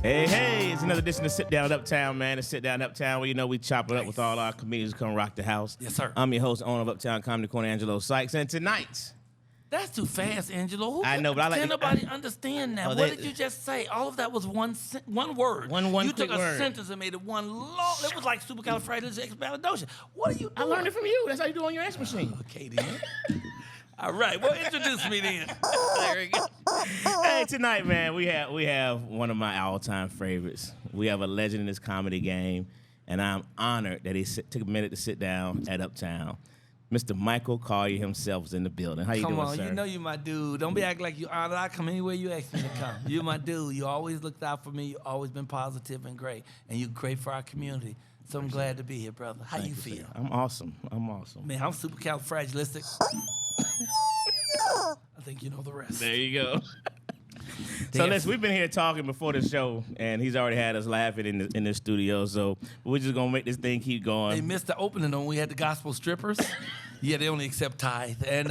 Hey, it's another edition of Sit Down Uptown, man. It's Sit Down Uptown where we chop it up with all our comedians who come rock the house. Yes, sir. I'm your host, owner of Uptown Comedy Corner, Angelo Sykes, and tonight... That's too fast, Angelo. I know, but I like... Can nobody understand that? What did you just say? All of that was one word. One You took a word. sentence and made it one long... It was like supercalifragilisticexpialidocious. What are you doing? I learned it from you. That's how you do on your X machine. Okay, then. All right. Well, introduce me then. There we go. Hey, tonight, man, we have one of my all-time favorites. We have a legend in this comedy game, and I'm honored that he took a minute to sit down at Uptown. Mr. Michael Colyar himself is in the building. How you doing, sir? Come on, you know you my dude. Don't be acting like you honored. I come anywhere you ask me to come. You my dude. You always looked out for me. You always been positive and great, and you're great for our community. So I'm glad to be here, brother. How you feel? Sir. I'm awesome. Man, I'm supercalifragilistic. I think you know the rest. There you go. So listen, we've been here talking before the show, and he's already had us laughing in the studio. So we're just gonna make this thing keep going. They missed the opening when we had the gospel strippers. Yeah, they only accept tithe, and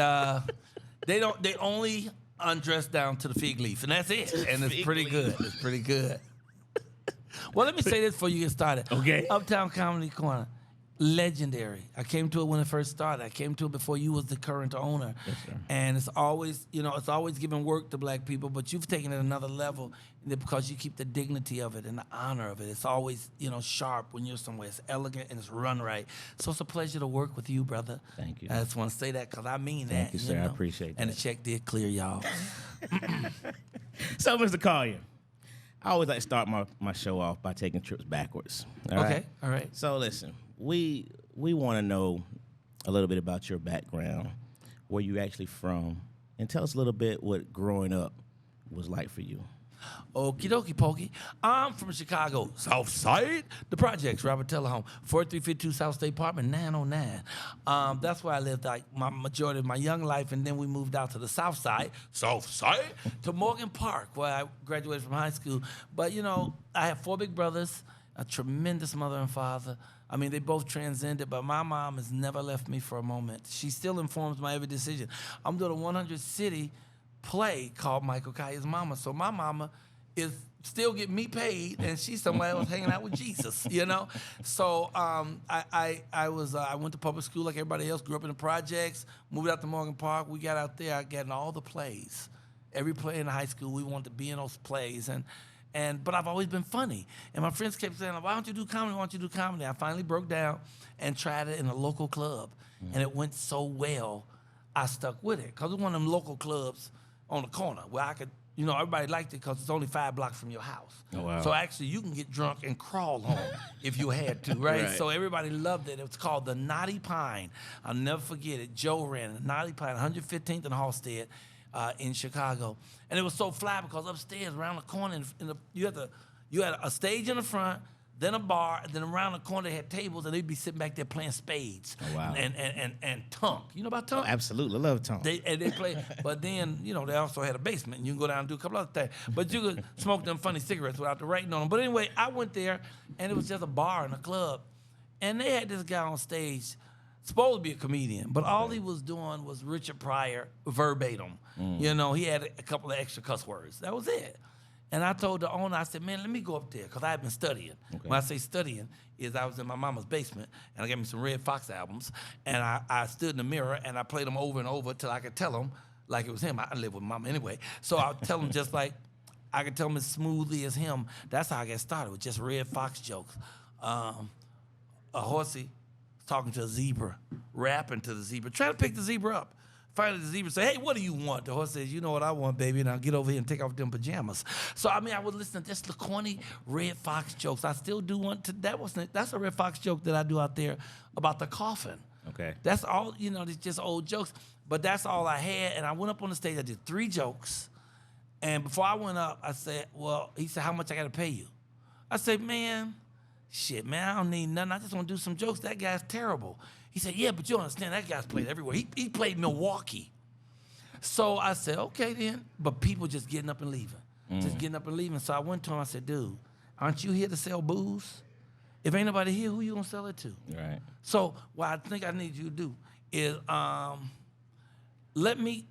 they only undress down to the fig leaf, and that's it. And it's pretty good. It's pretty good. Well, let me say this before you get started. Okay. Uptown Comedy Corner, legendary. I came to it when it first started. I came to it before you was the current owner. Yes, sir. And it's always, it's always giving work to black people, but you've taken it another level because you keep the dignity of it and the honor of it. It's always, sharp when you're somewhere. It's elegant and it's run right. So it's a pleasure to work with you, brother. Thank you. I just want to say that because I mean that. Thank you, sir. I appreciate that. And the check did clear, y'all. So, Mr. Colyar, I always like to start my show off by taking trips backwards. Okay, all right. So listen, we want to know a little bit about your background, where you actually from, and tell us a little bit what growing up was like for you. Okie dokie pokey. I'm from Chicago, South Side, the projects, Robert Teller home, 4352 South State Apartment, 909. That's where I lived like my majority of my young life, and then we moved out to the South Side, to Morgan Park, where I graduated from high school. But, I have 4 big brothers, a tremendous mother and father. I mean, they both transcended, but my mom has never left me for a moment. She still informs my every decision. I'm doing a 100-city play called Michael Colyar's Mama. So my mama is still getting me paid, and she's somewhere else hanging out with Jesus, So I went to public school like everybody else, grew up in the projects, moved out to Morgan Park. We got out there, I got in all the plays. Every play in high school, we wanted to be in those plays. But I've always been funny. And my friends kept saying, why don't you do comedy? Why don't you do comedy? I finally broke down and tried it in a local club. And it went so well, I stuck with it. Because it was one of them local clubs on the corner where I could, everybody liked it because it's only 5 blocks from your house. Oh, wow. So actually, you can get drunk and crawl home if you had to, right? So everybody loved it. It was called the Knotty Pine. I'll never forget it. Joe ran it, Knotty Pine, 115th and Halstead. In Chicago, and it was so fly because upstairs, around the corner, you had a stage in the front, then a bar, and then around the corner they had tables, and they'd be sitting back there playing spades. Oh, wow. And tunk. You know about tunk? Oh, absolutely, I love tunk. They play, but then they also had a basement, and you can go down and do a couple other things. But you could smoke them funny cigarettes without the writing on them. But anyway, I went there, and it was just a bar and a club, and they had this guy on stage. Supposed to be a comedian, but all he was doing was Richard Pryor verbatim. He had a couple of extra cuss words. That was it. And I told the owner, I said, man, let me go up there, because I had been studying. Okay. When I say studying, is I was in my mama's basement, and I got me some Red Fox albums, and I stood in the mirror, and I played them over and over till I could tell him like it was him. I live with mama anyway. So I would tell him just like, I could tell him as smoothly as him. That's how I got started, with just Red Fox jokes. A horsey talking to a zebra, rapping to the zebra, trying to pick the zebra up. Finally, the zebra say, hey, what do you want? The horse says, you know what I want, baby, and I'll get over here and take off them pajamas. So, I would listen to just the corny Red Fox jokes. I still do want to, that's a Red Fox joke that I do out there about the coffin. Okay. That's all, it's just old jokes, but that's all I had, and I went up on the stage, I did 3 jokes, and before I went up, I said, he said, how much I got to pay you? I said, man, I don't need nothing. I just want to do some jokes. That guy's terrible. He said, yeah, but you understand, that guy's played everywhere. He played Milwaukee. So I said, okay then. But people just getting up and leaving. Just getting up and leaving. So I went to him, I said, dude, aren't you here to sell booze? If ain't nobody here, who you gonna sell it to? Right. So what I think I need you to do is let me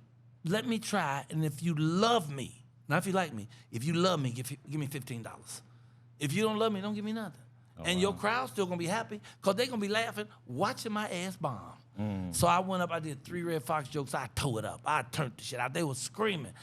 try, and if you love me, not if you like me, if you love me, give me $15. If you don't love me, don't give me nothing. And your crowd's still gonna be happy because they're gonna be laughing, watching my ass bomb. So I went up, I did 3 Red Fox jokes, I tore it up. I turned the shit out. They were screaming.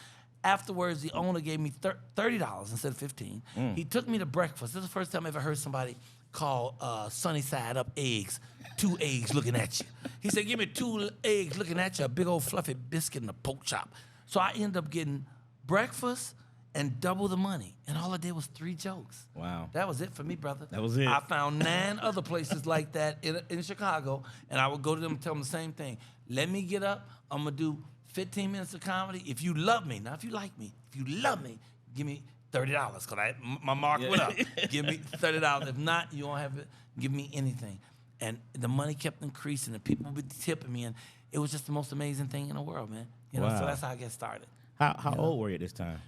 Afterwards, the owner gave me $30 instead of $15. He took me to breakfast. This is the first time I ever heard somebody call sunny side up eggs, 2 eggs looking at you. He said, give me 2 eggs looking at you, a big old fluffy biscuit and a pork chop. So I ended up getting breakfast and double the money. And all I did was 3 jokes. Wow. That was it for me, brother. That was it. I found 9 other places like that in Chicago, and I would go to them and tell them the same thing. Let me get up. I'm going to do 15 minutes of comedy. If you love me, now if you like me, if you love me, give me $30, because my mark went up. Give me $30. If not, you won't have it. Give me anything. And the money kept increasing, and people would be tipping me, and it was just the most amazing thing in the world, man. You know, Wow. so that's how I get started. How old were you at this time?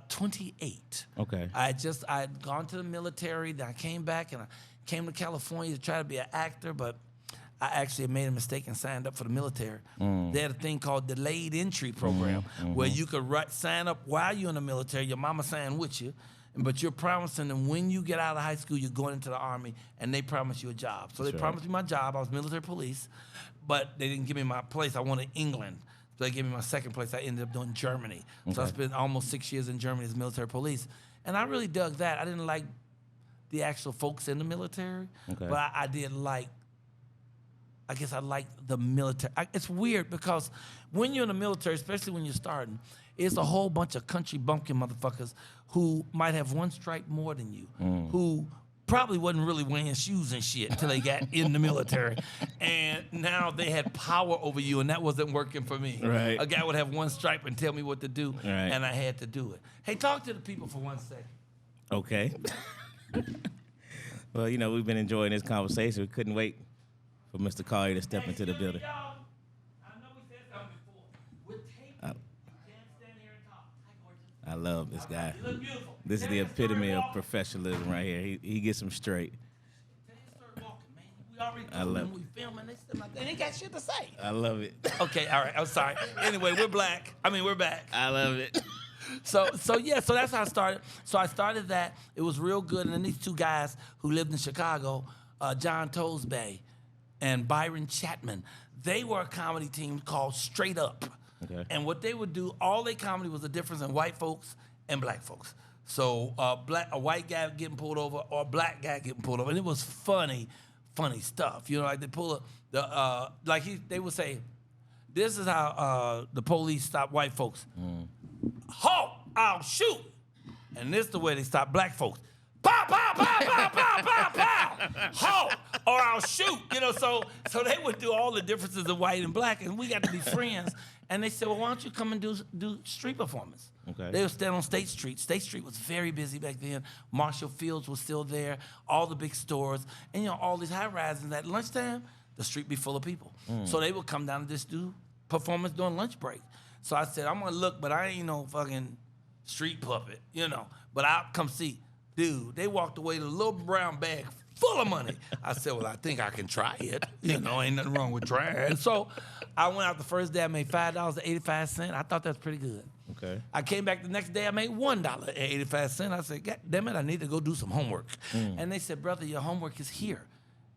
28. Okay. I had gone to the military, then I came back, and I came to California to try to be an actor, but I actually made a mistake and signed up for the military. They had a thing called delayed entry program where you could sign up while you're in the military. Your mama signed with you, but you're promising them when you get out of high school, you're going into the Army, and they promise you a job. So they promised me my job. I was military police, but they didn't give me my place. I wanted England. So they gave me my second place. I ended up doing Germany. Okay. So I spent almost 6 years in Germany as military police. And I really dug that. I didn't like the actual folks in the military, but I did like, I guess I liked the military. It's weird because when you're in the military, especially when you're starting, it's a whole bunch of country bumpkin motherfuckers who might have 1 stripe more than you, who probably wasn't really wearing shoes and shit until they got in the military. And now they had power over you, and that wasn't working for me. Right. A guy would have 1 stripe and tell me what to do, Right. and I had to do it. Hey, talk to the people for 1 second. Okay. Well, you know, we've been enjoying this conversation. We couldn't wait for Mr. Colyar to step into the building. Y'all, I know we said something before. We're taping. You can't stand here and talk. Hi, gorgeous. I love this guy. You look beautiful. This is the epitome of professionalism right here. He gets them straight. Tell you to start walking, man. We already I love filming, we filming, they still like, they ain't got shit to say. I love it. Okay, all right, I'm sorry. Anyway, we're back. I love it. So that's how I started. So I started that. It was real good. And then these 2 guys who lived in Chicago, John Toesbay and Byron Chapman, they were a comedy team called Straight Up. Okay. And what they would do, all their comedy was the difference in white folks and black folks. So a white guy getting pulled over or a black guy getting pulled over. And it was funny stuff. You know, like they pull they would say, this is how the police stop white folks. Halt, I'll shoot. And this is the way they stop black folks. Pow, pow, pow, pow, pow, pow, pow. Halt, or I'll shoot. You know, so they would do all the differences of white and black, and we got to be friends. And they said, well, why don't you come and do street performance? Okay. They would stand on State Street. State Street was very busy back then. Marshall Fields was still there, all the big stores, and, you know, all these high-rises. And at lunchtime, the street be full of people. So they would come down and just do performance during lunch break. So I said, I'm going to look, but I ain't no fucking street puppet, you know. But I'll come see. Dude, they walked away with a little brown bag full of money. I said, well, I think I can try it. You know, ain't nothing wrong with trying. So I went out the first day, I made $5.85. I thought that's pretty good. Okay. I came back the next day, I made $1.85. I said, God damn it, I need to go do some homework. And they said, brother, your homework is here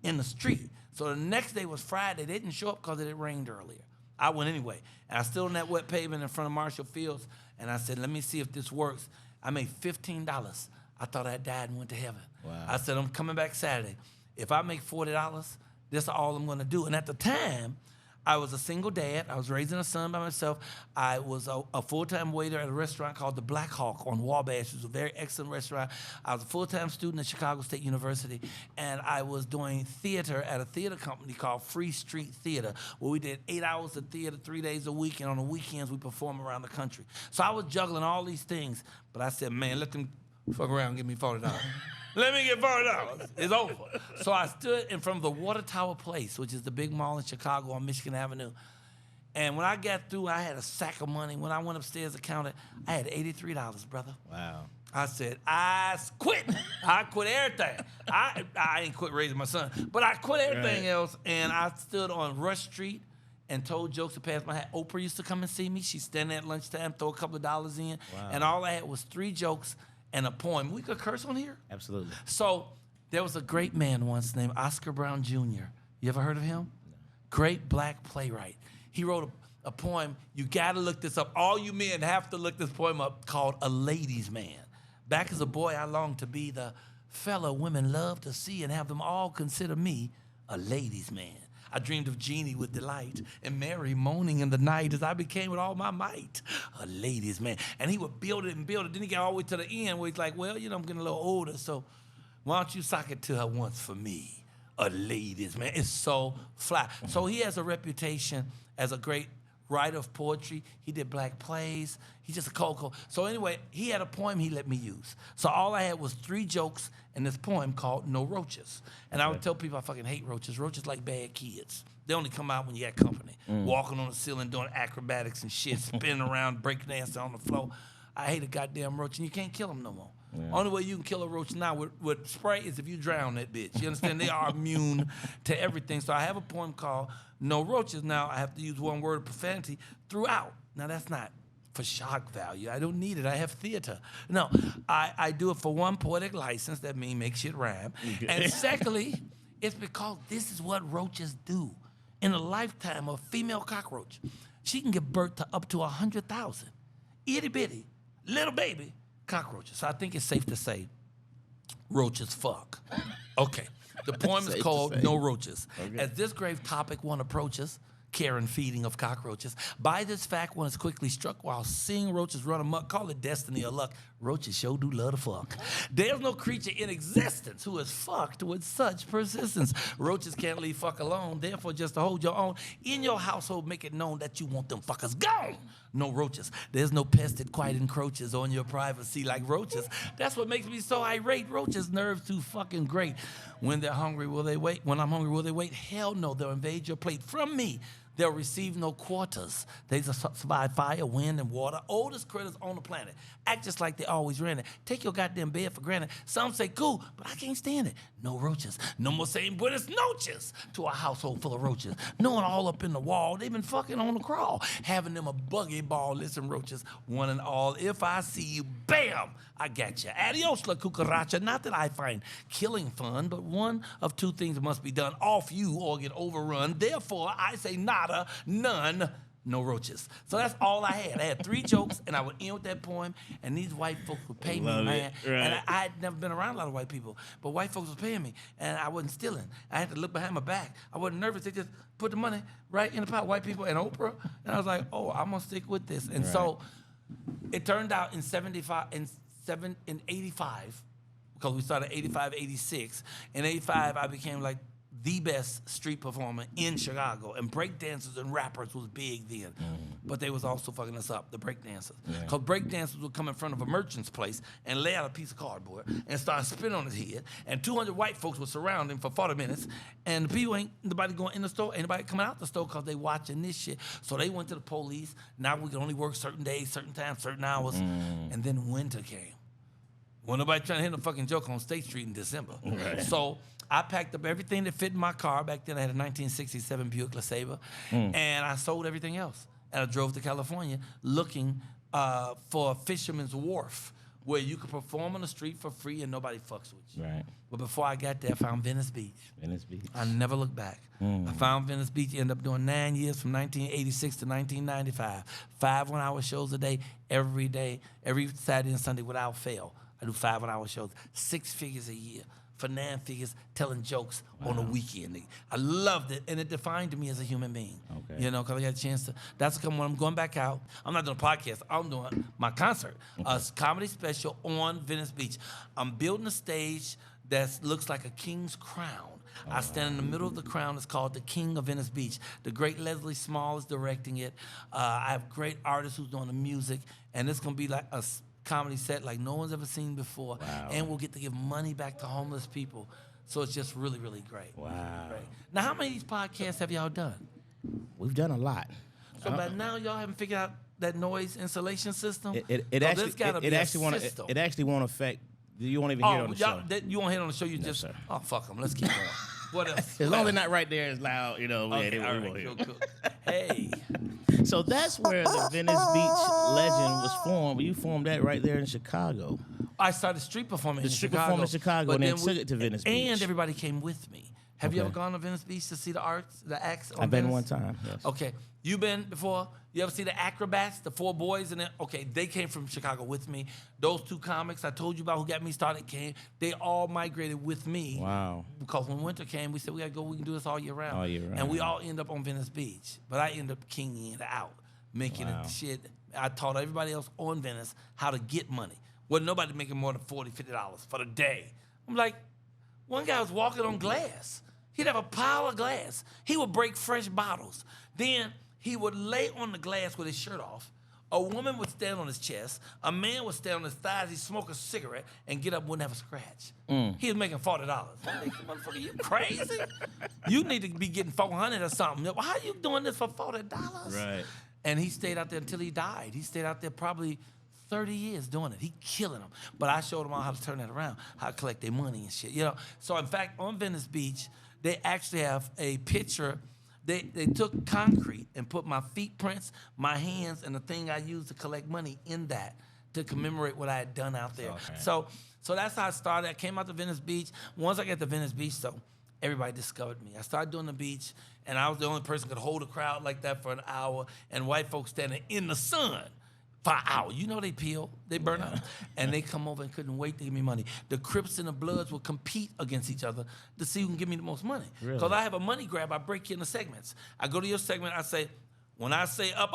in the street. So the next day was Friday. They didn't show up because it rained earlier. I went anyway. And I stood on that wet pavement in front of Marshall Fields, and I said, let me see if this works. I made $15. I thought I died and went to heaven. Wow. I said, I'm coming back Saturday. If I make $40, this is all I'm going to do. And at the time, I was a single dad. I was raising a son by myself. I was a full-time waiter at a restaurant called the Black Hawk on Wabash. It was a very excellent restaurant. I was a full-time student at Chicago State University, and I was doing theater at a theater company called Free Street Theater, where we did 8 hours of theater 3 days a week, and on the weekends we performed around the country. So I was juggling all these things, but I said, man, let them fuck around and give me $40. Let me get $40. It's over. So I stood in front of the Water Tower Place, which is the big mall in Chicago on Michigan Avenue. And when I got through, I had a sack of money. When I went upstairs to count it, I had $83, brother. Wow. I said, I quit. I quit everything. I ain't quit raising my son, but I quit everything else. And I stood on Rush Street and told jokes to pass my hat. Oprah used to come and see me. She'd stand there at lunchtime, throw a couple of dollars in. Wow. And all I had was 3 jokes and a poem. We could curse on here? Absolutely. So there was a great man once named Oscar Brown Jr. You ever heard of him? No. Great black playwright. He wrote a poem. You got to look this up. All you men have to look this poem up, called A Ladies' Man. Back as a boy, I longed to be the fellow women love to see and have them all consider me a ladies' man. I dreamed of Jeannie with delight and Mary moaning in the night as I became with all my might a ladies' man. And he would build it and build it. Then he got all the way to the end where he's like, well, I'm getting a little older, so why don't you sock it to her once for me? A ladies' man. It's so fly. So he has a reputation as a great writer of poetry. He did black plays. He's just a cold. So anyway, he had a poem he let me use. So all I had was 3 jokes in this poem called No Roaches. And I would tell people I fucking hate roaches. Roaches like bad kids. They only come out when you got company. Walking on the ceiling, doing acrobatics and shit, spinning around, breaking dancing on the floor. I hate a goddamn roach, and you can't kill them no more. Yeah. Only way you can kill a roach now with spray is if you drown that bitch. You understand? They are immune to everything. So I have a poem called No Roaches. Now I have to use one word of profanity throughout. Now that's not for shock value. I don't need it. I have theater. No, I do it for one, poetic license. That means make shit rhyme. And secondly, it's because this is what roaches do. In a lifetime of female cockroach, she can give birth to up to 100,000 itty bitty little baby cockroaches. So I think it's safe to say roaches fuck. Okay. The poem is called No Roaches. Okay. As this grave topic one approaches, care and feeding of cockroaches, by this fact one is quickly struck while seeing roaches run amok. Call it destiny or luck. Roaches sure do love to fuck. There's no creature in existence who is fucked with such persistence. Roaches can't leave fuck alone. Therefore, just to hold your own in your household, make it known that you want them fuckers gone. No roaches. There's no pest that quite encroaches on your privacy like roaches. That's what makes me so irate. Roaches' nerves too fucking great. When they're hungry, will they wait? When I'm hungry, will they wait? Hell no, they'll invade your plate. From me, they'll receive no quarters. They just survive fire, wind, and water. Oldest critters on the planet. Act just like they always ran it. Take your goddamn bed for granted. Some say cool, but I can't stand it. No roaches. No more saying buenas noches to a household full of roaches. Knowing all up in the wall, they've been fucking on the crawl. Having them a buggy ball. Listen, roaches, one and all. If I see you, bam, I got you. Adios, la cucaracha. Not that I find killing fun, but one of 2 things must be done. Off you or get overrun. Therefore, I say nada, none, no roaches. So that's all I had. I had 3 jokes, and I would end with that poem, and these white folks would pay me, man. Right. And I had never been around a lot of white people, but white folks was paying me, and I wasn't stealing. I had to look behind my back. I wasn't nervous. They just put the money right in the pot, white people and Oprah, and I was like, oh, I'm going to stick with this. And so it turned out in 85, because we started 85, 86. In 85, I became like the best street performer in Chicago. And breakdancers and rappers was big then. But they was also fucking us up, the breakdancers. Because breakdancers would come in front of a merchant's place and lay out a piece of cardboard and start spinning on his head. And 200 white folks would surround him for 40 minutes. And the people ain't nobody going in the store, ain't nobody coming out the store because they watching this shit. So they went to the police. Now we can only work certain days, certain times, certain hours. And then winter came. Well, nobody trying to hit a fucking joke on State Street in December. Right. So I packed up everything that fit in my car. Back then I had a 1967 Buick LeSabre. And I sold everything else. And I drove to California looking for a fisherman's wharf where you could perform on the street for free and nobody fucks with you. Right. But before I got there, I found Venice Beach. Venice Beach. I never looked back. I found Venice Beach, ended up doing 9 years from 1986 to 1995. 5 1-hour shows a day, every Saturday and Sunday without fail. I do 5 1-hour shows, 6 figures a year. For 9 figures, telling jokes on the weekend. I loved it, and it defined me as a human being. Okay. You know, because I got a chance to. That's when I'm going back out. I'm not doing a podcast. I'm doing my concert, a comedy special on Venice Beach. I'm building a stage that looks like a king's crown. I stand in the middle of the crown. It's called the King of Venice Beach. The great Leslie Small is directing it. I have great artists who's doing the music, and it's going to be like a comedy set like no one's ever seen before. Wow. And we'll get to give money back to homeless people. So it's just really, really great. Wow. Great. Now, how many of these podcasts have y'all done? We've done a lot. So by now, y'all haven't figured out that noise insulation system? It actually won't affect, you won't even hear it on the show. You won't hear it on the show, sir. Oh, fuck them. Let's keep going. What else? As long as they're not right there as loud, you know, okay, all right, cool. Hey. So that's where the Venice Beach legend was formed. You formed that right there in Chicago. I started street performing in Chicago. Performing in Chicago, but and then took it to Venice Beach. And everybody came with me. Have you ever gone to Venice Beach to see the arts, the acts? I've been one time, yes. Okay. You been before? You ever see the acrobats, the 4 boys? Okay, they came from Chicago with me. Those 2 comics I told you about who got me started came. They all migrated with me. Wow. Because when winter came, we said, we got to go. We can do this all year round. All year round. And we all end up on Venice Beach. But I end up kinging it out, making it shit. I taught everybody else on Venice how to get money. Wasn't nobody making more than $40, $50 for the day. I'm like, one guy was walking on glass. He'd have a pile of glass. He would break fresh bottles. Then he would lay on the glass with his shirt off. A woman would stand on his chest. A man would stand on his thighs. He'd smoke a cigarette and get up and wouldn't have a scratch. He was making $40. I'm like, motherfucker, you crazy? You need to be getting $400 or something. How are you doing this for $40? Right. And he stayed out there until he died. He stayed out there probably 30 years doing it. He killing them. But I showed them all how to turn that around, how to collect their money and shit. So in fact, on Venice Beach, they actually have a picture. They took concrete and put my feet prints, my hands, and the thing I used to collect money in that to commemorate what I had done out there. Okay. So that's how I started. I came out to Venice Beach. Once I got to Venice Beach, though, everybody discovered me. I started doing the beach, and I was the only person who could hold a crowd like that for an hour, and white folks standing in the sun for an hour. You know they peel, they burn out. And they come over and couldn't wait to give me money. The Crips and the Bloods will compete against each other to see who can give me the most money. Really? Because I have a money grab, I break you into segments. I go to your segment, I say, when I say up,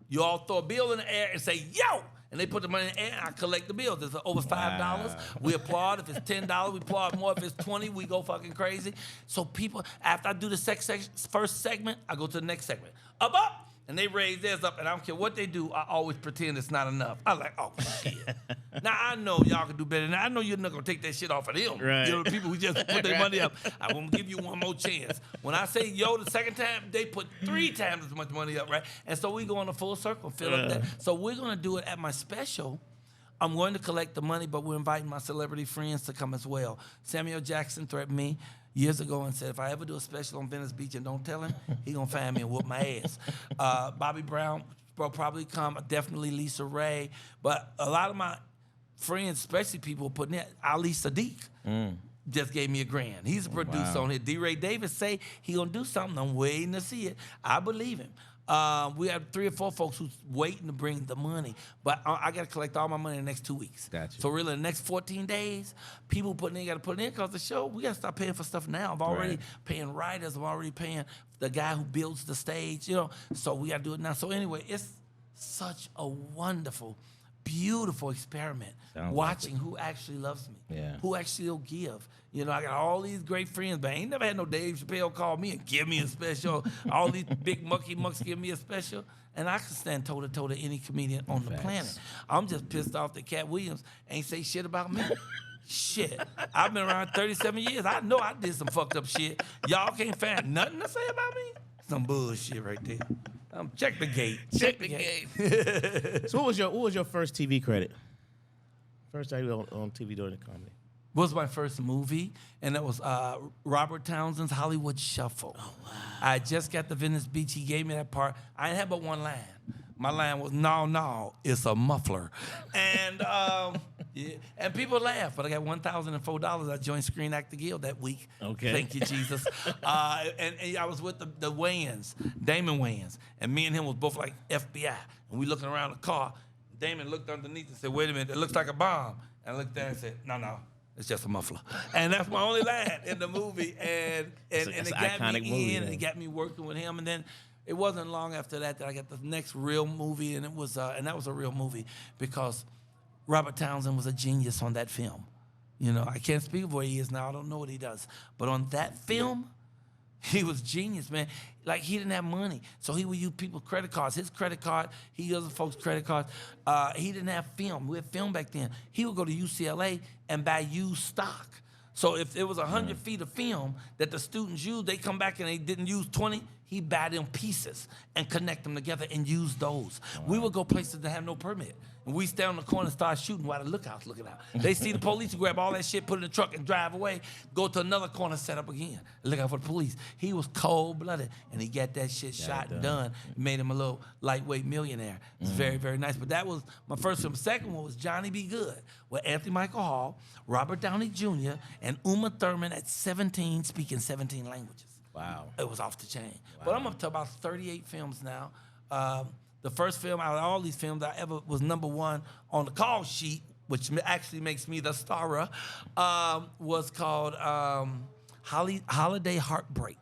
you all throw a bill in the air and say, yo! And they put the money in the air, and I collect the bills. If it's over $5, we applaud. If it's $10, we applaud more. If it's $20, we go fucking crazy. So people, after I do the first segment, I go to the next segment. Up! And they raise theirs up, and I don't care what they do, I always pretend it's not enough. I'm like, oh, shit. Now, I know y'all can do better than that. I know you're not going to take that shit off of them. Right. The people who just put their money up. I'm going to give you one more chance. When I say yo the second time, they put 3 times as much money up, right? And so we go in a full circle, fill up that. So we're going to do it at my special. I'm going to collect the money, but we're inviting my celebrity friends to come as well. Samuel Jackson threatened me years ago and said, if I ever do a special on Venice Beach and don't tell him, he gonna find me and whoop my ass. Bobby Brown will probably come, definitely Lisa Ray, but a lot of my friends, especially people putting in, Ali Sadiq just gave me $1 grand. He's a producer on it. D. Ray Davis say he gonna do something. I'm waiting to see it. I believe him. We have 3 or 4 folks who's waiting to bring the money, but I got to collect all my money in the next 2 weeks. Gotcha. So really, the next 14 days, people got to put it in because the show, we got to start paying for stuff now. I'm already paying writers. I'm already paying the guy who builds the stage, so we got to do it now. So anyway, it's such a wonderful, beautiful experiment. Sounds watching who actually loves me, Yeah. who actually will give. I got all these great friends, but I ain't never had no Dave Chappelle call me and give me a special. All these big mucky mucks give me a special. And I can stand toe-to-toe to any comedian on the planet. I'm just pissed off that Cat Williams ain't say shit about me. Shit. I've been around 37 years. I know I did some fucked up shit. Y'all can't find nothing to say about me? Some bullshit right there. Check the gate. Check the gate. So what was your first TV credit? First time you were on TV doing the comedy. Was my first movie, and that was Robert Townsend's Hollywood Shuffle. Oh, wow. I just got to Venice Beach. He gave me that part. I didn't have but one line. My line was, no, it's a muffler. And and people laugh, but I got $1,004. I joined Screen Actor Guild that week. Okay. Thank you, Jesus. and I was with the Wayans, Damon Wayans, and me and him was both like FBI. And we looking around the car. Damon looked underneath and said, wait a minute, it looks like a bomb. And I looked there and said, no. It's just a muffler. And that's my only line in the movie. And it got me in, and it got me working with him. And then it wasn't long after that I got the next real movie, and that was a real movie because Robert Townsend was a genius on that film. I can't speak of where he is now. I don't know what he does. But on that film, he was genius, man. Like, he didn't have money, so he would use people's credit cards. His credit card, he used other folks' credit cards. He didn't have film. We had film back then. He would go to UCLA and buy used stock. So if it was 100 feet of film that the students used, they come back and they didn't use 20, he'd buy them pieces and connect them together and use those. Wow. We would go places that have no permit. And we stand on the corner and start shooting while the lookout's looking out. They see the police, grab all that shit, put it in the truck, and drive away. Go to another corner, set up again. Look out for the police. He was cold-blooded, and he got that shit shot and done. Made him a little lightweight millionaire. It's very, very nice. But that was my first film. Second one was Johnny Be Good with Anthony Michael Hall, Robert Downey Jr., and Uma Thurman at 17, speaking 17 languages. Wow. It was off the chain. Wow. But I'm up to about 38 films now. The first film out of all these films I ever was #1 on the call sheet, which actually makes me the starer, was called Holiday Heartbreak.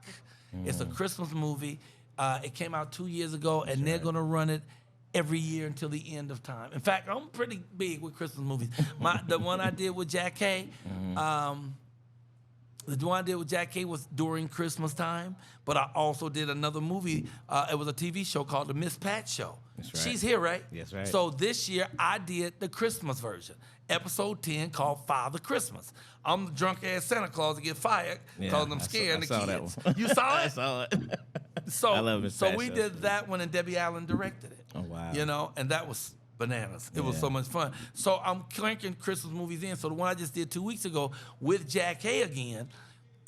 It's a Christmas movie. It came out 2 years ago, and they're going to run it every year until the end of time. In fact, I'm pretty big with Christmas movies. The one I did with Jack Kay, the one I did with Jack Kay was during Christmas time, but I also did another movie. It was a TV show called The Miss Pat Show. That's right. She's here, right? Yes, right. So this year I did the Christmas version, episode 10 called Father Christmas. I'm the drunk-ass Santa Claus to get fired because I'm scaring the kids. That one. You saw it? I saw it. So, I love Miss Pat we Show. did that one, and Debbie Allen directed it. Oh, wow. You know, and that was bananas. It was so much fun. So I'm cranking Christmas movies in. So the one I just did 2 weeks ago with Jack Kay again,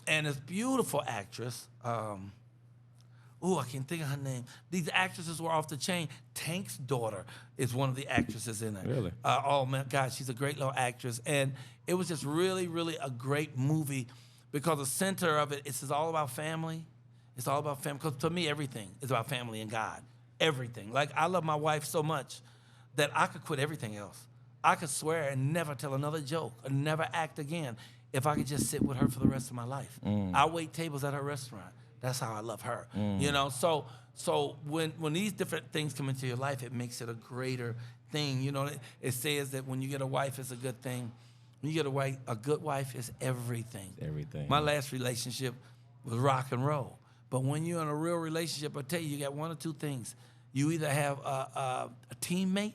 and this beautiful actress, I can't think of her name. These actresses were off the chain. Tank's daughter is one of the actresses in it. Really? Oh, my God, she's a great little actress. And it was just really, really a great movie because the center of it, it's all about family. It's all about family. Because to me, everything is about family and God. Everything. Like, I love my wife so much that I could quit everything else. I could swear and never tell another joke or never act again if I could just sit with her for the rest of my life. I wait tables at her restaurant. That's how I love her. You know, so when these different things come into your life, it makes it a greater thing. You know, it says that when you get a wife, it's a good thing. When you get a good wife, it's everything. Everything. My last relationship was rock and roll. But when you're in a real relationship, I tell you, you got one or two things. You either have a teammate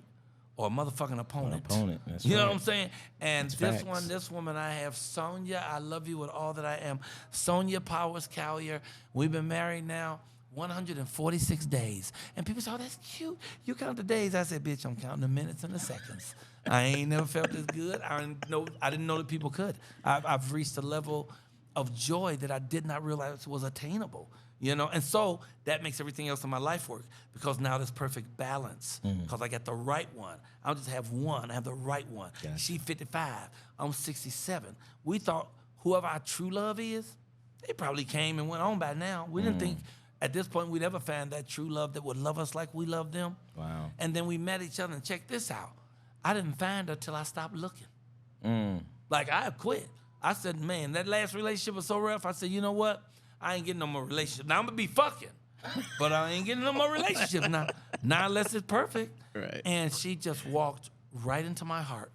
or a motherfucking opponent. That's you know right. what I'm saying? And That's this woman I have, Sonia, I love you with all that I am. Sonia Powers Colyar. We've been married now 146 days. And people say, oh, that's cute. You count the days. I said, bitch, I'm counting the minutes and the seconds. I ain't never felt this good. I didn't know that people could. I've reached a level of joy that I did not realize was attainable. You know, and so that makes everything else in my life work because now there's perfect balance because I got the right one. I don't just have one, I have the right one. Gotcha. She's 55, I'm 67. We thought whoever our true love is, they probably came and went on by now. We didn't think at this point we'd ever find that true love that would love us like we love them. Wow. And then we met each other and check this out. I didn't find her till I stopped looking. Like I quit. I said, man, that last relationship was so rough. I said, you know what? I ain't getting no more relationship. Now I'm gonna be fucking, but I ain't getting no more relationship now. Not unless it's perfect. Right. And she just walked right into my heart.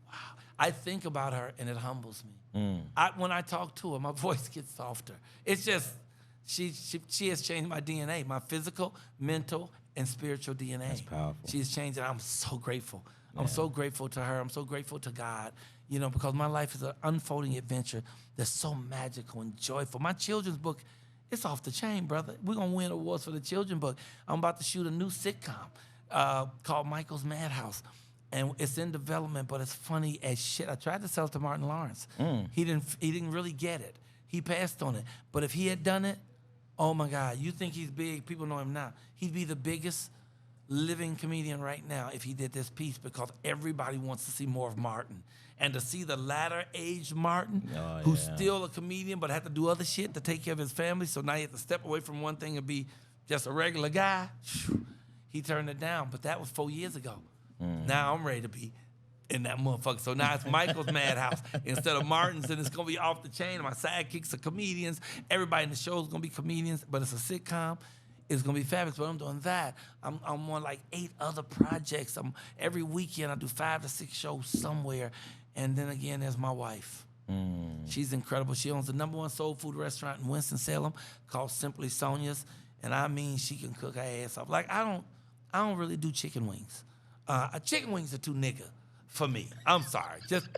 Wow. I think about her and it humbles me. When I talk to her, my voice gets softer. It's just she has changed my DNA, my physical, mental, and spiritual DNA. That's powerful. She has changed, and I'm so grateful. I'm so grateful to her. I'm so grateful to God, you know, because my life is an unfolding adventure that's so magical and joyful. My children's book, it's off the chain, brother. We're going to win awards for the children's book. I'm about to shoot a new sitcom called Michael's Madhouse. And it's in development, but it's funny as shit. I tried to sell it to Martin Lawrence. He didn't really get it. He passed on it. But if he had done it, oh, my God, you think he's big. People know him now. He'd be the biggest living comedian right now if he did this piece because everybody wants to see more of Martin. And to see the latter age Martin, who's still a comedian but had to do other shit to take care of his family, so now he had to step away from one thing and be just a regular guy, he turned it down. But that was 4 years ago. Now I'm ready to be in that motherfucker. So now it's Michael's Madhouse instead of Martin's, and it's going to be off the chain. My sidekicks are comedians. Everybody in the show is going to be comedians, but it's a sitcom. It's gonna be fabulous, but I'm doing that. I'm on like 8 other projects. Every weekend I do 5 to 6 shows somewhere, and then again there's my wife. She's incredible. She owns the #1 soul food restaurant in Winston-Salem called Simply Sonia's, and I mean she can cook her ass off. Like I don't really do chicken wings. Chicken wings are too nigga for me. I'm sorry, just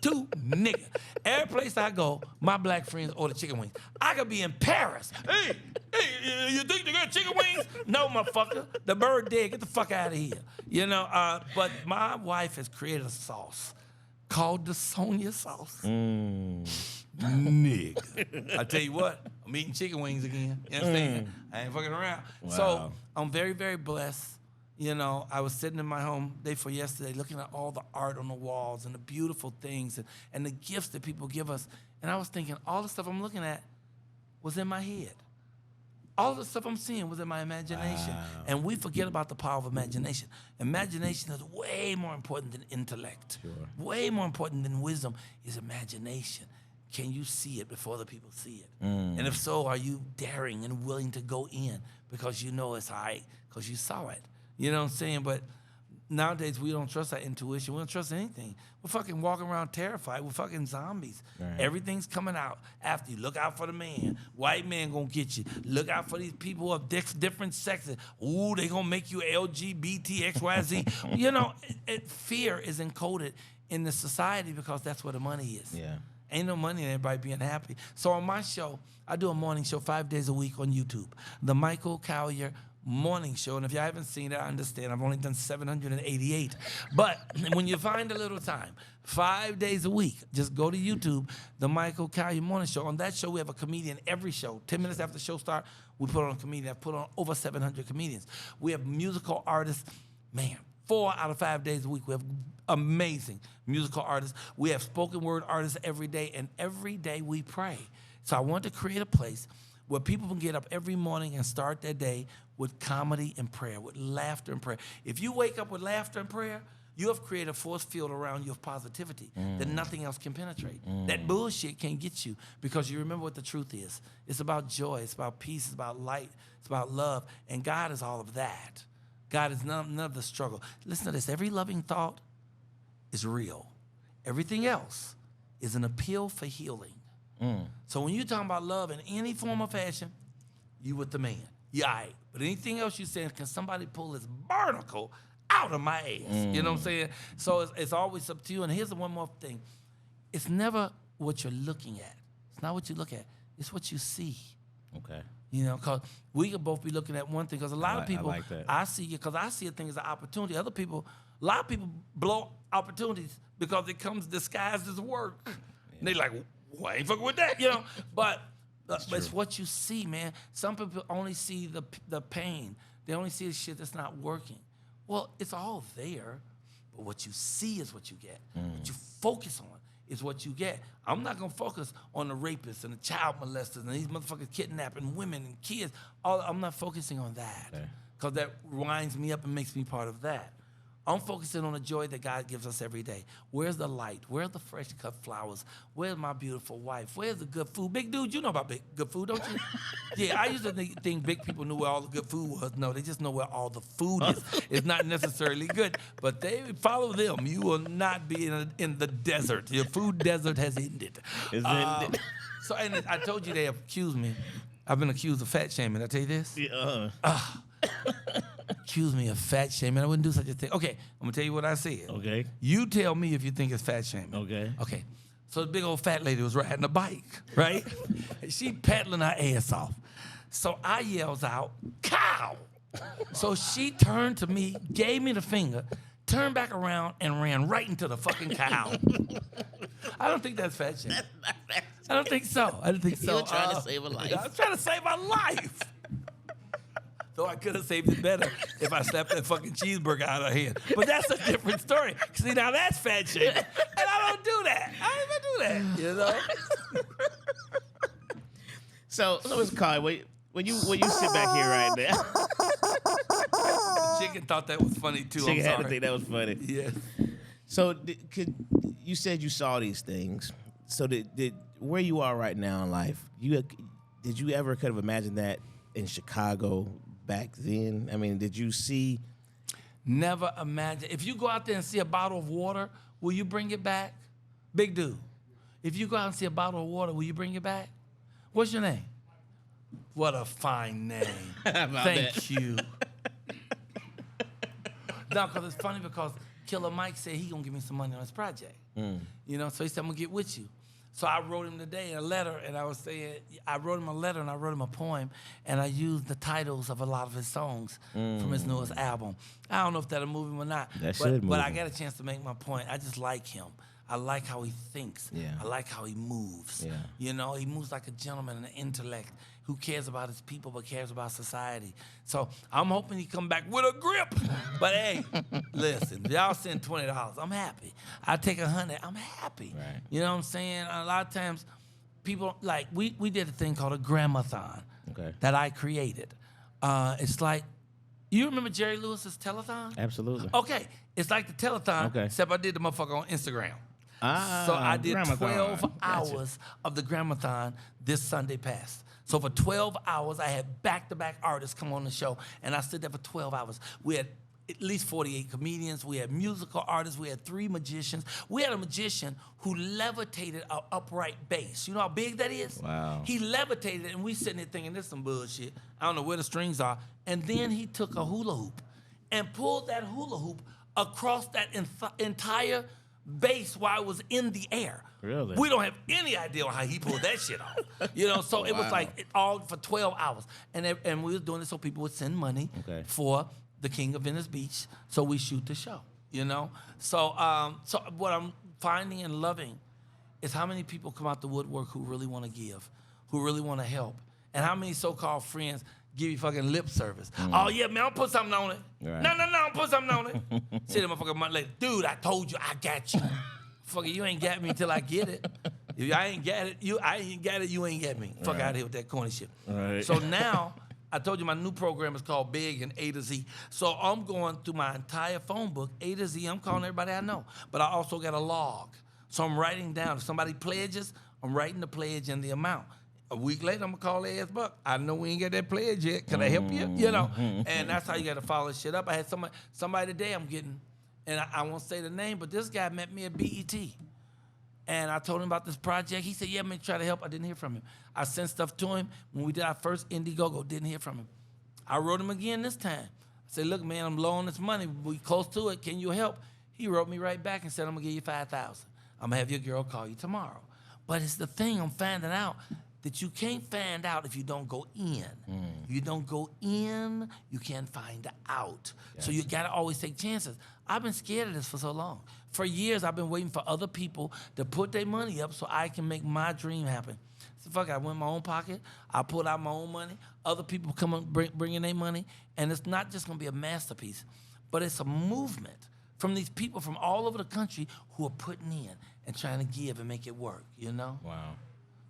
too nigga. Every place I go, my black friends order chicken wings. I could be in Paris. Hey, Hey, you think they got chicken wings? No, motherfucker. The bird dead. Get the fuck out of here. You know, but my wife has created a sauce called the Sonia sauce. Nigga. I tell you what, I'm eating chicken wings again. You understand? I ain't fucking around. Wow. So I'm very, very blessed. You know, I was sitting in my home day before yesterday looking at all the art on the walls and the beautiful things and the gifts that people give us. And I was thinking all the stuff I'm looking at was in my head. All the stuff I'm seeing was in my imagination. Wow. And we forget about the power of imagination. Imagination is way more important than intellect. Sure. Way more important than wisdom is imagination. Can you see it before the people see it? And if so, are you daring and willing to go in because you know it's all right, because you saw it? You know what I'm saying? But nowadays, we don't trust our intuition. We don't trust anything. We're fucking walking around terrified. We're fucking zombies. Right. Everything's coming out after you. Look out for the man. White man gonna get you. Look out for these people of different sexes. Ooh, they gonna make you LGBT, XYZ. You know, fear is encoded in the society because that's where the money is. Yeah. Ain't no money in everybody being happy. So on my show, I do a morning show 5 days a week on YouTube. The Michael Colyar Morning Show. And if you haven't seen it, I understand. I've only done 788. But when you find a little time, 5 days a week, just go to YouTube, The Michael Colyar Morning Show. On that show, we have a comedian every show. 10 minutes after the show starts, we put on a comedian. I've put on over 700 comedians. We have musical artists. Man, 4 out of 5 days a week, we have amazing musical artists. We have spoken word artists every day, and every day we pray. So I want to create a place where people can get up every morning and start their day with comedy and prayer, with laughter and prayer. If you wake up with laughter and prayer, you have created a force field around you of positivity that nothing else can penetrate. That bullshit can't get you because you remember what the truth is. It's about joy, it's about peace, it's about light, it's about love, and God is all of that. God is none of the struggle. Listen to this, every loving thought is real. Everything else is an appeal for healing. So when you're talking about love in any form or fashion, you with the man. Yeah, all right. But anything else you're saying, can somebody pull this barnacle out of my ass? You know what I'm saying? So it's always up to you. And here's the one more thing. It's never what you're looking at. It's not what you look at. It's what you see. Okay. You know, because we could both be looking at one thing. Because a lot of people, I like that. I see it because I see a thing as an opportunity. Other people, a lot of people blow opportunities because it comes disguised as work. Yeah. And they like, well, I ain't fucking with that, you know. But it's what you see, man. Some people only see the pain. They only see the shit that's not working. Well, it's all there, but what you see is what you get. What you focus on is what you get. I'm not gonna focus on the rapists and the child molesters and these motherfuckers kidnapping women and kids. I'm not focusing on that because that winds me up and makes me part of that. I'm focusing on the joy that God gives us every day. Where's the light? Where's the fresh cut flowers? Where's my beautiful wife? Where's the good food? Big dude, you know about good food, don't you? Yeah, I used to think big people knew where all the good food was. No, they just know where all the food is. It's not necessarily good, but they follow them. You will not be in the desert. Your food desert has ended. So, and I told you they accused me. I've been accused of fat shaming. Did I tell you this? Yeah. Accuse me of fat shaming. I wouldn't do such a thing. Okay, I'm gonna tell you what I said. Okay. You tell me if you think it's fat shaming. Okay. Okay. So the big old fat lady was riding a bike, right? She pedaling her ass off. So I yells out, "Cow!" So she turned to me, gave me the finger, turned back around, and ran right into the fucking cow. I don't think that's fat shaming. I don't think so. I don't think so. You were trying to save a life. I was trying to save my life. Though I could have saved it better if I slapped that fucking cheeseburger out of her hand. But that's a different story. See, now that's fat shaming. And I don't do that. I don't even do that, you know? So Mr. Colyar, when you sit back here right now. Chicken thought that was funny, too. Chicken had to think that was funny. Yeah. So you said you saw these things. So did where you are right now in life, did you ever could have imagined that in Chicago back then? I mean, did you see? Never imagine. If you go out there and see a bottle of water, will you bring it back? Big dude. If you go out and see a bottle of water, will you bring it back? What's your name? What a fine name. Thank you. No, because it's funny because Killer Mike said he gonna give me some money on his project. You know, so he said, I'm gonna get with you. So I wrote him today a letter, and I was saying, I wrote him a letter and I wrote him a poem, and I used the titles of a lot of his songs from his newest album. I don't know if that'll move him or not, but I got a chance to make my point. I just like him. I like how he thinks. Yeah. I like how he moves. Yeah. You know, he moves like a gentleman and an intellect who cares about his people but cares about society. So I'm hoping he come back with a grip. But hey, listen, y'all send $20, I'm happy. I take 100, I'm happy. Right. You know what I'm saying? A lot of times, people like we did a thing called a gramathon that I created. It's like, you remember Jerry Lewis's telethon? Absolutely. Okay, it's like the telethon, except I did the motherfucker on Instagram. So I did 12 hours of the gramathon this Sunday past. So for 12 hours, I had back-to-back artists come on the show, and I stood there for 12 hours. We had at least 48 comedians. We had musical artists. We had 3 magicians. We had a magician who levitated an upright bass. You know how big that is? Wow. He levitated it, and we sitting there thinking, this is some bullshit. I don't know where the strings are. And then he took a hula hoop and pulled that hula hoop across that entire bass while it was in the air. Really? We don't have any idea how he pulled that shit off. You know, so it was like all for 12 hours. And we was doing it so people would send money for the King of Venice Beach, so we shoot the show, you know? So so what I'm finding and loving is how many people come out the woodwork who really want to give, who really want to help, and how many so-called friends give you fucking lip service. Oh, yeah, man, I'll put something on it. Right. No, I'll put something on it. See that motherfucker a month later, dude, I told you I got you. Fucker, you ain't got me till I get it. If I ain't got it, you ain't got me. Fuck out of here with that corny shit. Right. So now, I told you my new program is called Big and A to Z. So I'm going through my entire phone book, A to Z. I'm calling everybody I know. But I also got a log. So I'm writing down. If somebody pledges, I'm writing the pledge and the amount. A week later, I'm going to call their ass buck. I know we ain't got that pledge yet. Can I help you? You know? And that's how you got to follow shit up. I had somebody today I'm getting, and I won't say the name, but this guy met me at BET. And I told him about this project. He said, yeah, man, try to help. I didn't hear from him. I sent stuff to him. When we did our first Indiegogo, didn't hear from him. I wrote him again this time. I said, look, man, I'm low on this money. We close to it. Can you help? He wrote me right back and said, I'm going to give you $5,000. I'm going to have your girl call you tomorrow. But it's the thing I'm finding out that you can't find out if you don't go in. If you don't go in, you can't find out. Yes. So you gotta always take chances. I've been scared of this for so long. For years, I've been waiting for other people to put their money up so I can make my dream happen. So fuck it, I went in my own pocket, I pulled out my own money, other people come and bring their money, and it's not just gonna be a masterpiece, but it's a movement from these people from all over the country who are putting in and trying to give and make it work, you know? Wow.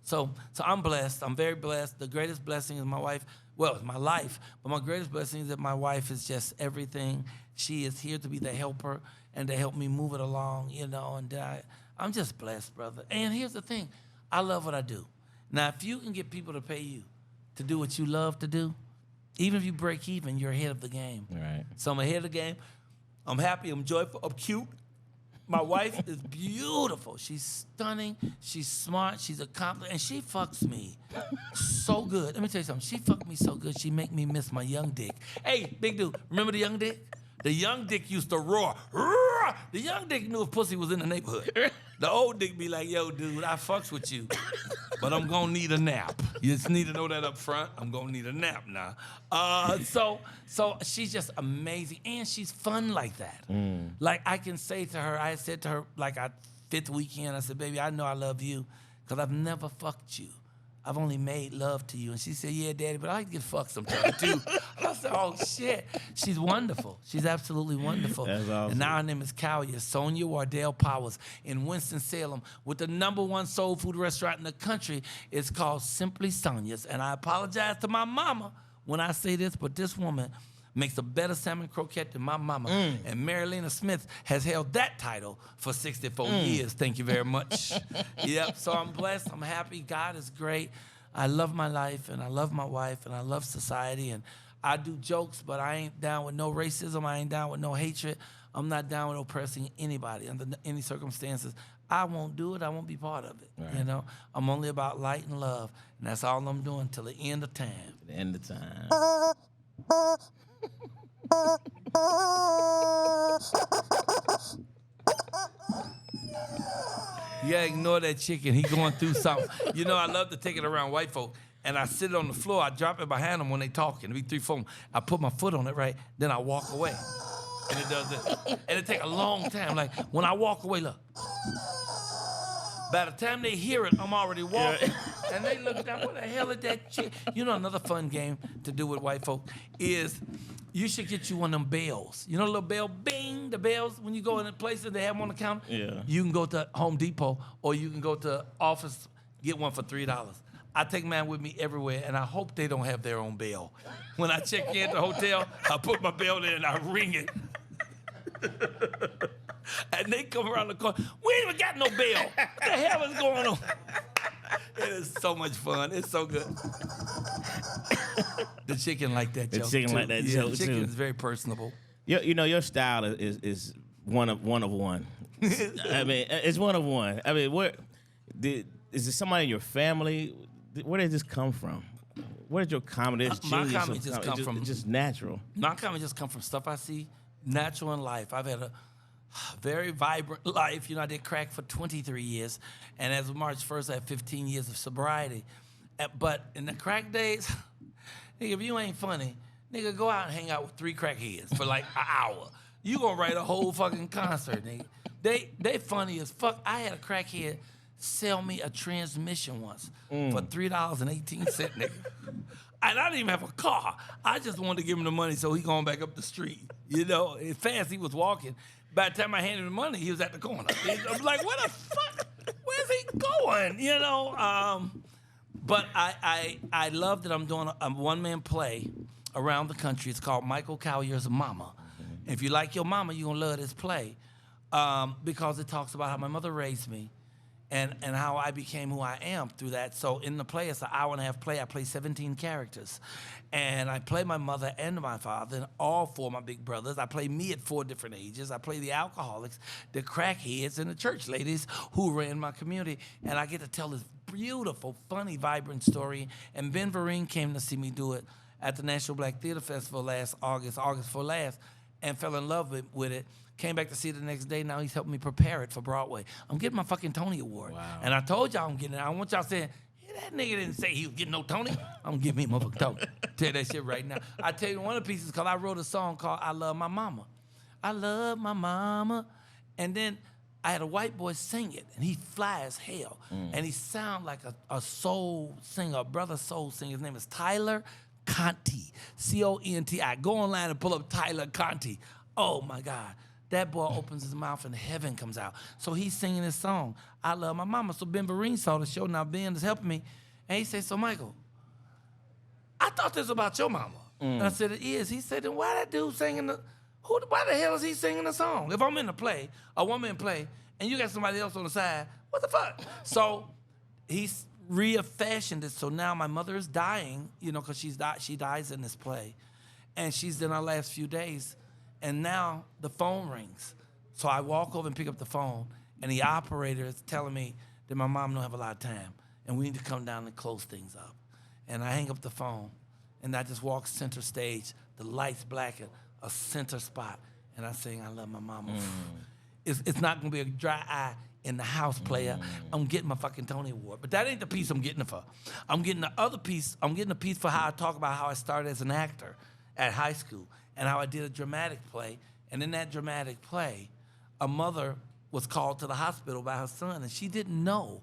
So I'm blessed. I'm very blessed. The greatest blessing is my wife. Well, it's my life, but my greatest blessing is that my wife is just everything. She is here to be the helper and to help me move it along, you know, and I'm just blessed, brother. And here's the thing. I love what I do. Now, if you can get people to pay you to do what you love to do, even if you break even, you're ahead of the game. Right. So I'm ahead of the game. I'm happy. I'm joyful. I'm cute. My wife is beautiful. She's stunning. She's smart. She's accomplished. And she fucks me so good. Let me tell you something. She fucked me so good, she make me miss my young dick. Hey, big dude, remember the young dick? The young dick used to roar. Roar! The young dick knew if pussy was in the neighborhood. The old dick be like, yo, dude, I fucks with you, but I'm gonna need a nap. You just need to know that up front. I'm gonna need a nap now. So she's just amazing, and she's fun like that. Like I can say to her, I said to her like our 5th weekend, I said, baby, I know I love you because I've never fucked you. I've only made love to you. And she said, yeah, daddy, but I like to get fucked sometimes too. I said, oh shit. She's wonderful. She's absolutely wonderful. That's awesome. And now her name is Colyar, Sonia Wardell Powers in Winston-Salem with the #1 soul food restaurant in the country. It's called Simply Sonia's. And I apologize to my mama when I say this, but this woman makes a better salmon croquette than my mama. And Marilena Smith has held that title for 64 years. Thank you very much. Yep, so I'm blessed. I'm happy. God is great. I love my life, and I love my wife, and I love society. And I do jokes, but I ain't down with no racism. I ain't down with no hatred. I'm not down with oppressing anybody under any circumstances. I won't do it. I won't be part of it. Right. You know, I'm only about light and love, and that's all I'm doing till the end of time. The end of time. Yeah, ignore that chicken. He going through something. You know, I love to take it around white folk. And I sit on the floor. I drop it behind them when they talking. It be 3, 4. I put my foot on it, right? Then I walk away. And it does this. And it take a long time. Like, when I walk away, look. By the time they hear it, I'm already walking. And they look down, what the hell is that chick? You know, another fun game to do with white folk is you should get you one of them bells. You know the little bell? Bing, the bells. When you go in the places, they have them on the counter. Yeah. You can go to Home Depot or you can go to office, get one for $3. I take mine with me everywhere, and I hope they don't have their own bell. When I check in at the hotel, I put my bell there and I ring it. And they come around the corner, we ain't even got no bell. What the hell is going on? It is so much fun. It's so good. The chicken like that joke, joke, the chicken is very personable. You know, your style is one of one. I mean, it's one of one. I mean, is it somebody in your family? Where did this come from? Where did your comedy? My comedy just come from just natural. My comedy just come from stuff I see natural in life. I've had a very vibrant life. You know, I did crack for 23 years, and as of March 1st, I had 15 years of sobriety. But in the crack days, nigga, if you ain't funny, nigga, go out and hang out with 3 crackheads for like an hour. You gonna write a whole fucking concert, nigga. They funny as fuck. I had a crackhead sell me a transmission once for $3.18, nigga. And I didn't even have a car. I just wanted to give him the money so he going back up the street. You know, as fast he was walking. By the time I handed him the money, he was at the corner. I was like, what the fuck? Where's he going? You know? But I love that I'm doing a one-man play around the country. It's called Michael Colyar's Mama. If you like your mama, you're going to love this play because it talks about how my mother raised me and how I became who I am through that. So in the play, it's an hour-and-a-half play. I play 17 characters. And I play my mother and my father and all 4 of my big brothers. I play me at 4 different ages. I play the alcoholics, the crackheads, and the church ladies who ran my community. And I get to tell this beautiful, funny, vibrant story. And Ben Vereen came to see me do it at the National Black Theater Festival last August for last, and fell in love with it. Came back to see it the next day. Now he's helping me prepare it for Broadway. I'm getting my fucking Tony Award. Wow. And I told y'all I'm getting it. I want y'all saying, hey, that nigga didn't say he was getting no Tony. I'm giving me a motherfucking Tony. Tell you that shit right now. I tell you one of the pieces, because I wrote a song called I Love My Mama. I love my mama. And then I had a white boy sing it, and he fly as hell. And he sound like a soul singer, a brother soul singer. His name is Tyler Conti, C-O-N-T-I. Go online and pull up Tyler Conti. Oh, my God. That boy opens his mouth and heaven comes out. So he's singing this song, I Love My Mama. So Ben Vereen saw the show. Now Ben is helping me. And he said, so Michael, I thought this was about your mama. And I said, it is. He said, then why that dude singing why the hell is he singing the song? If I'm in a play, a woman play, and you got somebody else on the side, what the fuck? So he's refashioned it. So now my mother is dying, you know, because she dies in this play. And she's in our last few days. And now the phone rings. So I walk over and pick up the phone, and the operator is telling me that my mom don't have a lot of time, and we need to come down and close things up. And I hang up the phone, and I just walk center stage. The lights blacken, a center spot, and I sing, I Love My Mama. It's not going to be a dry eye in the house, player. I'm getting my fucking Tony Award. But that ain't the piece I'm getting it for. I'm getting the other piece. I'm getting a piece for how I talk about how I started as an actor at high school, and how I did a dramatic play. And in that dramatic play, a mother was called to the hospital by her son, and she didn't know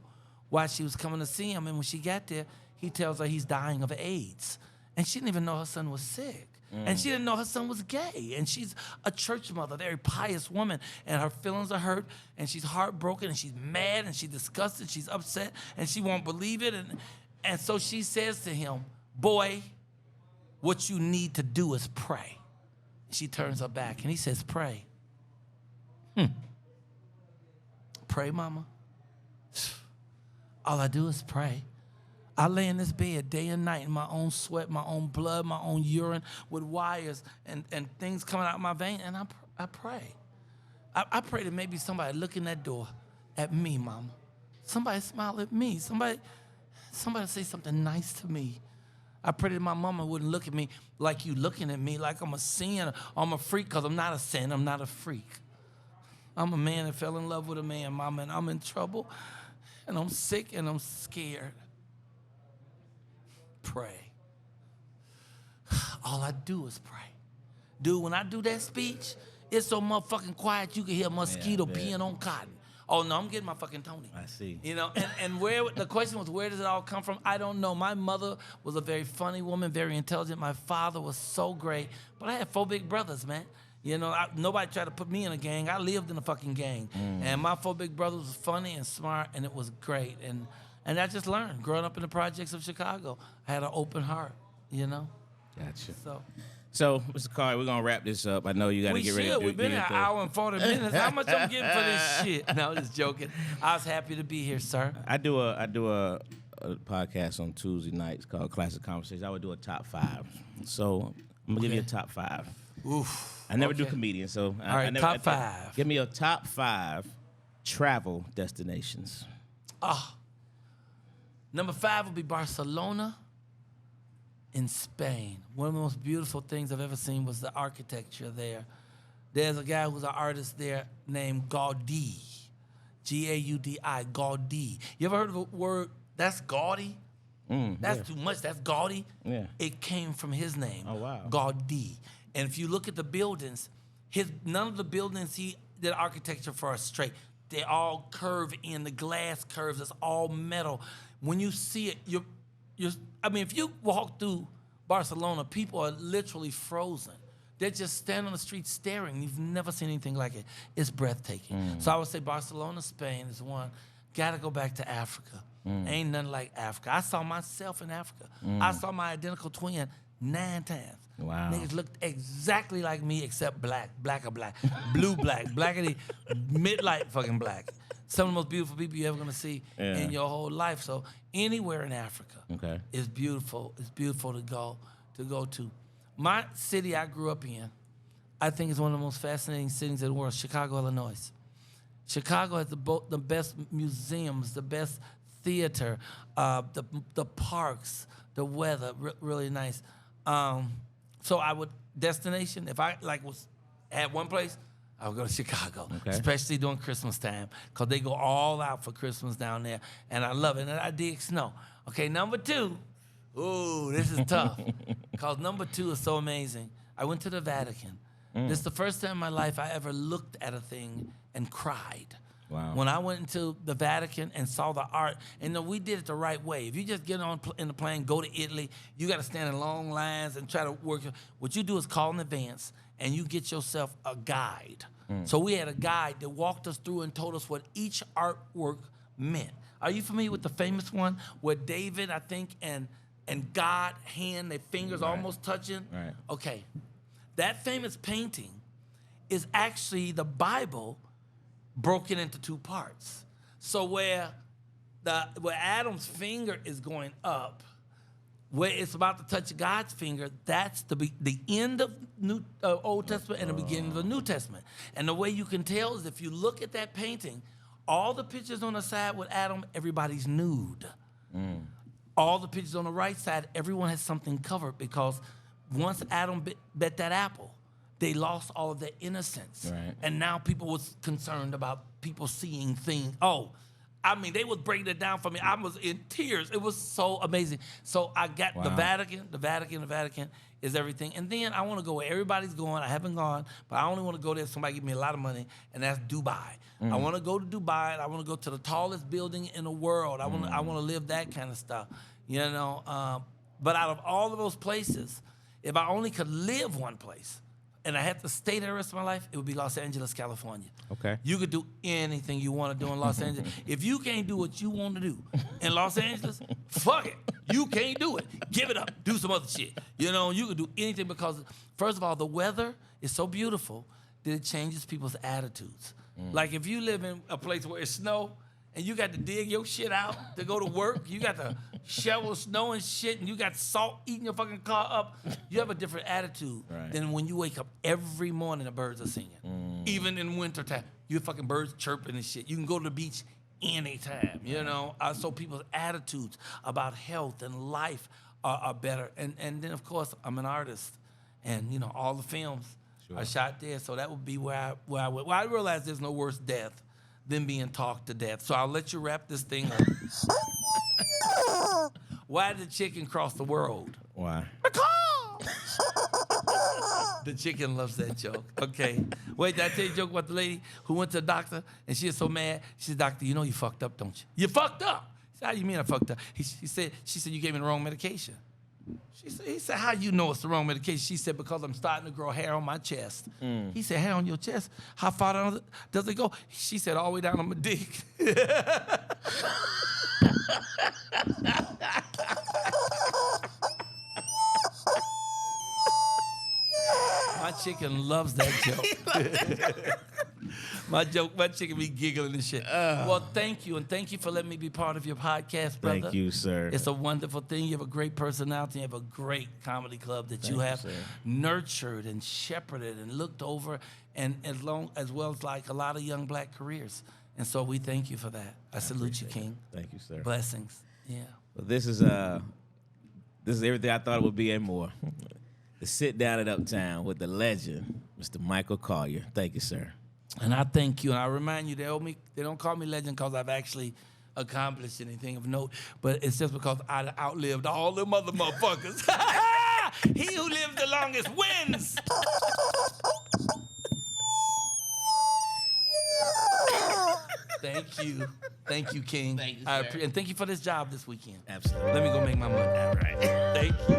why she was coming to see him. And when she got there, he tells her he's dying of AIDS. And she didn't even know her son was sick. And she didn't know her son was gay. And she's a church mother, a very pious woman, and her feelings are hurt, and she's heartbroken, and she's mad, and she's disgusted, she's upset, and she won't believe it. And so she says to him, boy, what you need to do is pray. She turns her back, and he says, pray. Pray, mama? All I do is pray. I lay in this bed day and night in my own sweat, my own blood, my own urine with wires and things coming out of my vein, and I pray. I pray that maybe somebody look in that door at me, mama. Somebody smile at me. Somebody say something nice to me. I pray that my mama wouldn't look at me like you looking at me, like I'm a sin or I'm a freak, because I'm not a sin, I'm not a freak. I'm a man that fell in love with a man, mama, and I'm in trouble, and I'm sick, and I'm scared. Pray. All I do is pray. Dude, when I do that speech, it's so motherfucking quiet you can hear a mosquito peeing on cotton. Oh, no, I'm getting my fucking Tony. I see. You know, and where the question was, where does it all come from? I don't know. My mother was a very funny woman, very intelligent. My father was so great. But I had 4 big brothers, man. You know, nobody tried to put me in a gang. I lived in a fucking gang. And my 4 big brothers was funny and smart, and it was great. And I just learned. Growing up in the projects of Chicago, I had an open heart, you know? Gotcha. So, Mr. Carr, we're going to wrap this up. I know you got to get ready to do We've been here an hour and 40 minutes. How much I'm getting for this shit? No, I'm just joking. I was happy to be here, sir. I do a podcast on Tuesday nights called Classic Conversations. I would do a top 5. So I'm going to give you a top 5. Oof. I never do comedians, so all right, top 5. Give me a top 5 travel destinations. Number 5 would be Barcelona in Spain. One of the most beautiful things I've ever seen was the architecture there. There's a guy who's an artist there named Gaudi, G-A-U-D-I, Gaudi. You ever heard of a word, that's Gaudi? That's too much, that's Gaudi? Yeah. It came from his name. Oh, wow. Gaudi. And if you look at the buildings, none of the buildings he did architecture for are straight. They all curve in, the glass curves, it's all metal. When you see it, if you walk through Barcelona, people are literally frozen. They just stand on the street staring. You've never seen anything like it. It's breathtaking. So I would say Barcelona, Spain is one. Gotta go back to Africa. Ain't nothing like Africa. I saw myself in Africa. I saw my identical twin 9 times. Wow. Niggas looked exactly like me except black. Blacker black. Blue black. Blackity midlight fucking black. Some of the most beautiful people you're ever gonna see in your whole life. So anywhere in Africa is beautiful. It's beautiful to go to. My city I grew up in, I think is one of the most fascinating cities in the world, Chicago, Illinois. Chicago has the best museums, the best theater, the parks, the weather, really nice. So I would, destination, if I had one place, I would go to Chicago, especially during Christmas time, because they go all out for Christmas down there, and I love it, and I dig snow. Okay, number 2, ooh, this is tough, because number 2 is so amazing. I went to the Vatican. This is the first time in my life I ever looked at a thing and cried. Wow. When I went into the Vatican and saw the art, and we did it the right way. If you just get on in the plane, go to Italy, you got to stand in long lines and try to work. What you do is call in advance, and you get yourself a guide. So we had a guide that walked us through and told us what each artwork meant. Are you familiar with the famous one where David, I think, and God hand, their fingers almost touching? Right. Okay. That famous painting is actually the Bible broken into 2 parts. So where Adam's finger is going up, where it's about to touch God's finger, that's the end of Old Testament and the beginning of the New Testament. And the way you can tell is if you look at that painting, all the pictures on the side with Adam, everybody's nude. All the pictures on the right side, everyone has something covered, because once Adam bit that apple, they lost all of their innocence. Right. And now people was concerned about people seeing things. They was breaking it down for me. I was in tears. It was so amazing. So I got the Vatican is everything. And then I want to go where everybody's going. I haven't gone, but I only want to go there if somebody give me a lot of money, and that's Dubai. I want to go to Dubai, and I want to go to the tallest building in the world. I want to live that kind of stuff, you know. But out of all of those places, if I only could live one place, and I had to stay there the rest of my life, it would be Los Angeles, California. Okay. You could do anything you want to do in Los Angeles. If you can't do what you want to do in Los Angeles, fuck it. You can't do it. Give it up. Do some other shit. You know, you could do anything, because, first of all, the weather is so beautiful that it changes people's attitudes. Like if you live in a place where it's snow, and you got to dig your shit out to go to work, you got to shovel snow and shit, and you got salt eating your fucking car up, you have a different attitude than when you wake up every morning the birds are singing. Even in wintertime, you fucking birds chirping and shit. You can go to the beach anytime, you know? So people's attitudes about health and life are better. And then, of course, I'm an artist, and, you know, all the films I shot there, so that would be where I went. Well, I realized there's no worse death than being talked to death. So I'll let you wrap this thing up. Why did the chicken cross the world? Why? Because the chicken loves that joke. Okay. Wait, did I tell you a joke about the lady who went to the doctor and she was so mad? She said, "Doctor, you know you fucked up, don't you? You fucked up." He said, "How do you mean I fucked up?" She said, "You gave me the wrong medication." He said, "How you know it's the wrong medication?" She said, "Because I'm starting to grow hair on my chest." He said, "Hair on your chest? How far down does it go?" She said, "All the way down on my dick." My chicken loves that joke. My chicken be giggling and shit. Well, thank you, and thank you for letting me be part of your podcast, brother. Thank you, sir. It's a wonderful thing. You have a great personality. You have a great comedy club that you have nurtured and shepherded and looked over, and as well as like a lot of young black careers. And so we thank you for that. I salute you, King. Thank you, sir. Blessings. Yeah. Well, this is everything I thought it would be and more. To sit down at Uptown with the legend, Mr. Michael Colyar. Thank you, sir. And I thank you, and I remind you, they don't call me legend because I've actually accomplished anything of note, but it's just because I outlived all them other motherfuckers. He who lives the longest wins. Thank you, King. Thank you, sir. And thank you for this job this weekend. Absolutely. Let me go make my money. All right. Thank you.